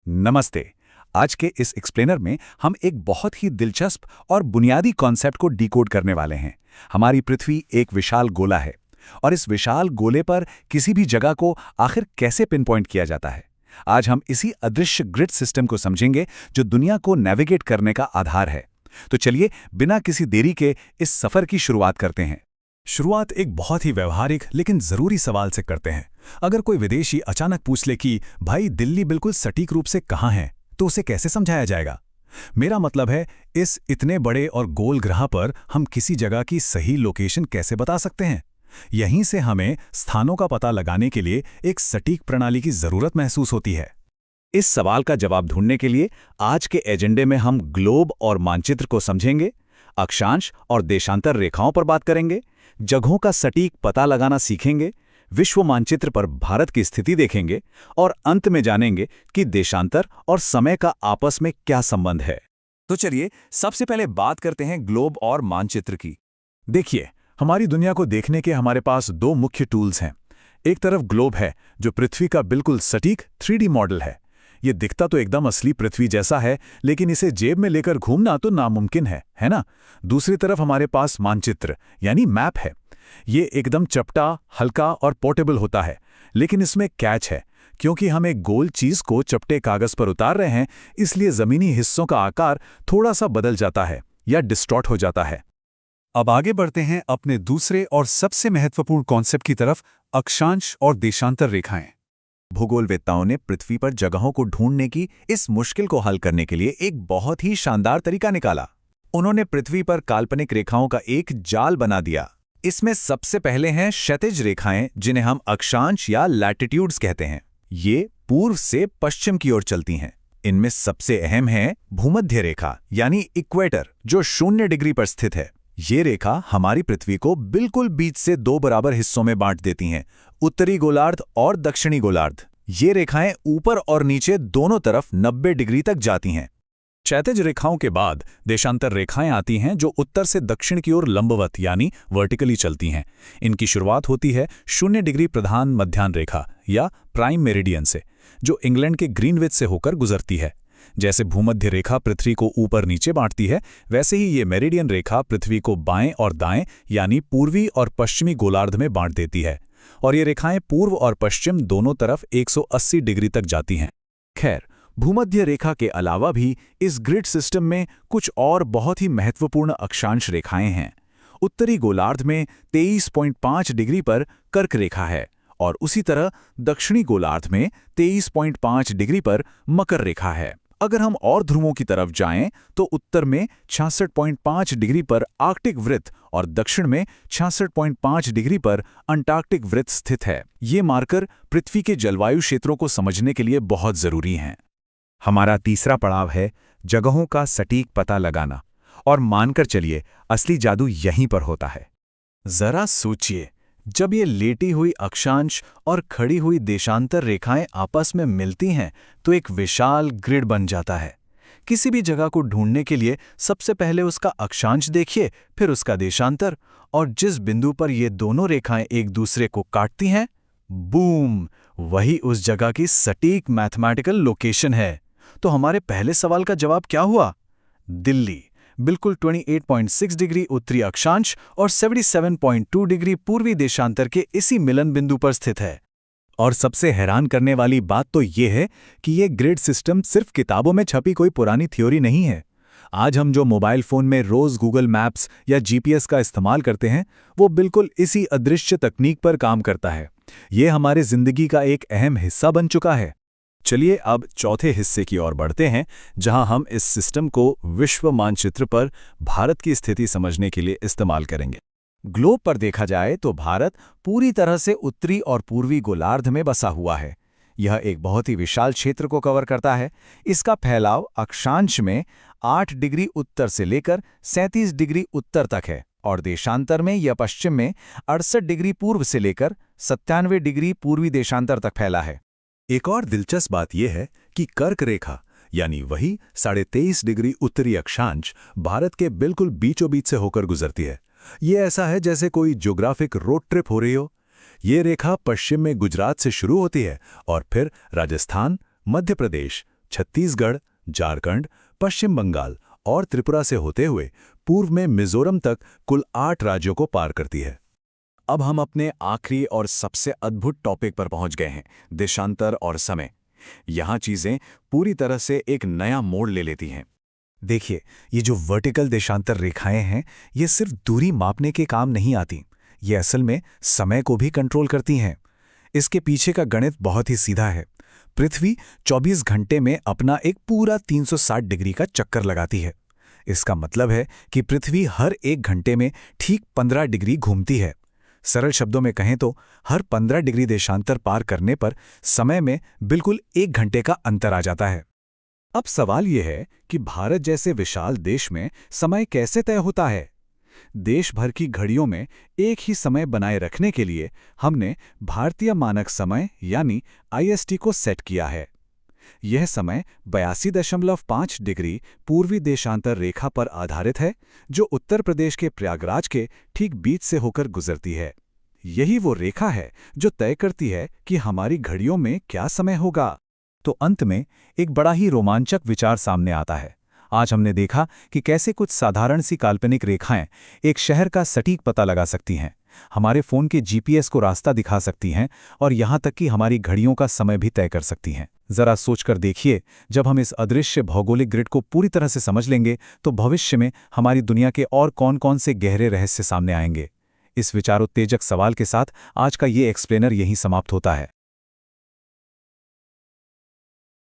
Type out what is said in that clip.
नमस्ते। आज के इस एक्सप्लेनर में हम एक बहुत ही दिलचस्प और बुनियादी कॉन्सेप्ट को डिकोड करने वाले हैं। हमारी पृथ्वी एक विशाल गोला है और इस विशाल गोले पर किसी भी जगह को आखिर कैसे पिन पॉइंट किया जाता है। आज हम इसी अदृश्य ग्रिड सिस्टम को समझेंगे जो दुनिया को नेविगेट करने का आधार है। तो चलिए बिना किसी देरी के इस सफर की शुरुआत करते हैं। शुरुआत एक बहुत ही व्यवहारिक लेकिन जरूरी सवाल से करते हैं। अगर कोई विदेशी अचानक पूछ ले कि भाई दिल्ली बिल्कुल सटीक रूप से कहाँ है, तो उसे कैसे समझाया जाएगा? मेरा मतलब है, इस इतने बड़े और गोल ग्रह पर हम किसी जगह की सही लोकेशन कैसे बता सकते हैं? यहीं से हमें स्थानों का पता लगाने के लिए एक सटीक प्रणाली की जरूरत महसूस होती है। इस सवाल का जवाब ढूंढने के लिए आज के एजेंडे में हम ग्लोब और मानचित्र को समझेंगे, अक्षांश और देशांतर रेखाओं पर बात करेंगे, जगहों का सटीक पता लगाना सीखेंगे, विश्व मानचित्र पर भारत की स्थिति देखेंगे और अंत में जानेंगे कि देशांतर और समय का आपस में क्या संबंध है। तो चलिए सबसे पहले बात करते हैं ग्लोब और मानचित्र की। देखिए, हमारी दुनिया को देखने के हमारे पास दो मुख्य टूल्स हैं। एक तरफ ग्लोब है जो पृथ्वी का बिल्कुल सटीक 3D मॉडल है। ये दिखता तो एकदम असली पृथ्वी जैसा है, लेकिन इसे जेब में लेकर घूमना तो नामुमकिन है ना? दूसरी तरफ हमारे पास मानचित्र यानी मैप है। ये एकदम चपटा, हल्का और पोर्टेबल होता है, लेकिन इसमें कैच है। क्योंकि हम एक गोल चीज को चपटे कागज पर उतार रहे हैं, इसलिए जमीनी हिस्सों का आकार थोड़ा सा बदल जाता है या डिस्टॉर्ट हो जाता है। अब आगे बढ़ते हैं अपने दूसरे और सबसे महत्वपूर्ण कॉन्सेप्ट की तरफ, अक्षांश और देशांतर रेखाएं। भूगोलवेत्ताओं ने पृथ्वी पर जगहों को ढूंढने की इस मुश्किल को हल करने के लिए एक बहुत ही शानदार तरीका निकाला। उन्होंने पृथ्वी पर काल्पनिक रेखाओं का एक जाल बना दिया। इसमें सबसे पहले हैं क्षैतिज रेखाएं, जिन्हें हम अक्षांश या लैटिट्यूड्स कहते हैं। ये पूर्व से पश्चिम की ओर चलती हैं। इनमें सबसे अहम है भूमध्य रेखा यानी इक्वेटर, जो 0 डिग्री पर स्थित है। ये रेखा हमारी पृथ्वी को बिल्कुल बीच से 2 बराबर हिस्सों में बांट देती हैं, उत्तरी गोलार्ध और दक्षिणी गोलार्ध। ये रेखाएं ऊपर और नीचे दोनों तरफ 90 डिग्री तक जाती हैं। क्षैतिज रेखाओं के बाद देशांतर रेखाएं आती हैं जो उत्तर से दक्षिण की ओर लंबवत यानी वर्टिकली चलती हैं। इनकी शुरुआत होती है 0 डिग्री प्रधान मध्याह्न रेखा या प्राइम मेरिडियन से, जो इंग्लैंड के ग्रीनविच से होकर गुजरती है। जैसे भूमध्य रेखा पृथ्वी को ऊपर नीचे बांटती है, वैसे ही ये मेरिडियन रेखा पृथ्वी को बाएं और दाएं यानी पूर्वी और पश्चिमी गोलार्ध में बांट देती है। और ये रेखाएं पूर्व और पश्चिम दोनों तरफ 180 डिग्री तक जाती हैं। खैर, भूमध्य रेखा के अलावा भी इस ग्रिड सिस्टम में कुछ और बहुत ही महत्वपूर्ण अक्षांश रेखाएं हैं। उत्तरी गोलार्ध में 23.5 डिग्री पर कर्क रेखा है और उसी तरह दक्षिणी गोलार्ध में 23.5 डिग्री पर मकर रेखा है। अगर हम और ध्रुवों की तरफ जाएं तो उत्तर में 66.5 डिग्री पर आर्कटिक वृत्त और दक्षिण में 66.5 डिग्री पर अंटार्कटिक वृत्त स्थित है। ये मार्कर पृथ्वी के जलवायु क्षेत्रों को समझने के लिए बहुत जरूरी हैं। हमारा तीसरा पड़ाव है जगहों का सटीक पता लगाना, और मानकर चलिए असली जादू यहीं पर होता है। जरा सोचिए, जब ये लेटी हुई अक्षांश और खड़ी हुई देशांतर रेखाएं आपस में मिलती हैं तो एक विशाल ग्रिड बन जाता है। किसी भी जगह को ढूंढने के लिए सबसे पहले उसका अक्षांश देखिए, फिर उसका देशांतर, और जिस बिंदु पर ये दोनों रेखाएं एक दूसरे को काटती हैं, बूम, वही उस जगह की सटीक मैथमेटिकल लोकेशन है। तो हमारे पहले सवाल का जवाब क्या हुआ? दिल्ली बिल्कुल 28.6 डिग्री उत्तरी अक्षांश और 77.2 डिग्री पूर्वी देशांतर के इसी मिलन बिंदु पर स्थित है। और सबसे हैरान करने वाली बात तो ये है कि ये ग्रिड सिस्टम सिर्फ किताबों में छपी कोई पुरानी थ्योरी नहीं है। आज हम जो मोबाइल फोन में रोज गूगल मैप्स या जीपीएस का इस्तेमाल करते हैं, वो बिल्कुल इसी अदृश्य तकनीक पर काम करता है। ये हमारे जिंदगी का एक अहम हिस्सा बन चुका है। चलिए अब चौथे हिस्से की ओर बढ़ते हैं, जहां हम इस सिस्टम को विश्व मानचित्र पर भारत की स्थिति समझने के लिए इस्तेमाल करेंगे। ग्लोब पर देखा जाए तो भारत पूरी तरह से उत्तरी और पूर्वी गोलार्ध में बसा हुआ है। यह एक बहुत ही विशाल क्षेत्र को कवर करता है। इसका फैलाव अक्षांश में 8 डिग्री उत्तर से लेकर 37 डिग्री उत्तर तक है और देशांतर में या पश्चिम में 68 डिग्री पूर्व से लेकर 97 डिग्री पूर्वी देशांतर तक फैला है। एक और दिलचस्प बात यह है कि कर्क रेखा यानी वही 23.5 डिग्री उत्तरी अक्षांश भारत के बिल्कुल बीचों बीच से होकर गुजरती है। ये ऐसा है जैसे कोई ज्योग्राफिक रोड ट्रिप हो रही हो। ये रेखा पश्चिम में गुजरात से शुरू होती है और फिर राजस्थान, मध्य प्रदेश, छत्तीसगढ़, झारखंड, पश्चिम बंगाल और त्रिपुरा से होते हुए पूर्व में मिजोरम तक कुल 8 राज्यों को पार करती है। अब हम अपने आखिरी और सबसे अद्भुत टॉपिक पर पहुंच गए हैं, देशांतर और समय। यहाँ चीजें पूरी तरह से एक नया मोड़ ले लेती हैं। देखिए, ये जो वर्टिकल देशांतर रेखाएं हैं, ये सिर्फ दूरी मापने के काम नहीं आती, ये असल में समय को भी कंट्रोल करती हैं। इसके पीछे का गणित बहुत ही सीधा है। पृथ्वी 24 घंटे में अपना एक पूरा 360 डिग्री का चक्कर लगाती है। इसका मतलब है कि पृथ्वी हर 1 घंटे में ठीक 15 डिग्री घूमती है। सरल शब्दों में कहें तो हर 15 डिग्री देशांतर पार करने पर समय में बिल्कुल 1 घंटे का अंतर आ जाता है। अब सवाल यह है कि भारत जैसे विशाल देश में समय कैसे तय होता है? देश भर की घड़ियों में एक ही समय बनाए रखने के लिए हमने भारतीय मानक समय यानी IST को सेट किया है। यह समय 82.5 डिग्री पूर्वी देशांतर रेखा पर आधारित है, जो उत्तर प्रदेश के प्रयागराज के ठीक बीच से होकर गुजरती है। यही वो रेखा है जो तय करती है कि हमारी घड़ियों में क्या समय होगा। तो अंत में एक बड़ा ही रोमांचक विचार सामने आता है। आज हमने देखा कि कैसे कुछ साधारण सी काल्पनिक रेखाएं एक शहर का सटीक पता लगा सकती हैं, हमारे फ़ोन के GPS को रास्ता दिखा सकती हैं और यहाँ तक कि हमारी घड़ियों का समय भी तय कर सकती हैं। ज़रा सोचकर देखिए, जब हम इस अदृश्य भौगोलिक ग्रिड को पूरी तरह से समझ लेंगे तो भविष्य में हमारी दुनिया के और कौन-कौन से गहरे रहस्य सामने आएंगे। इस विचारोत्तेजक सवाल के साथ आज का ये एक्सप्लेनर यहीं समाप्त होता है।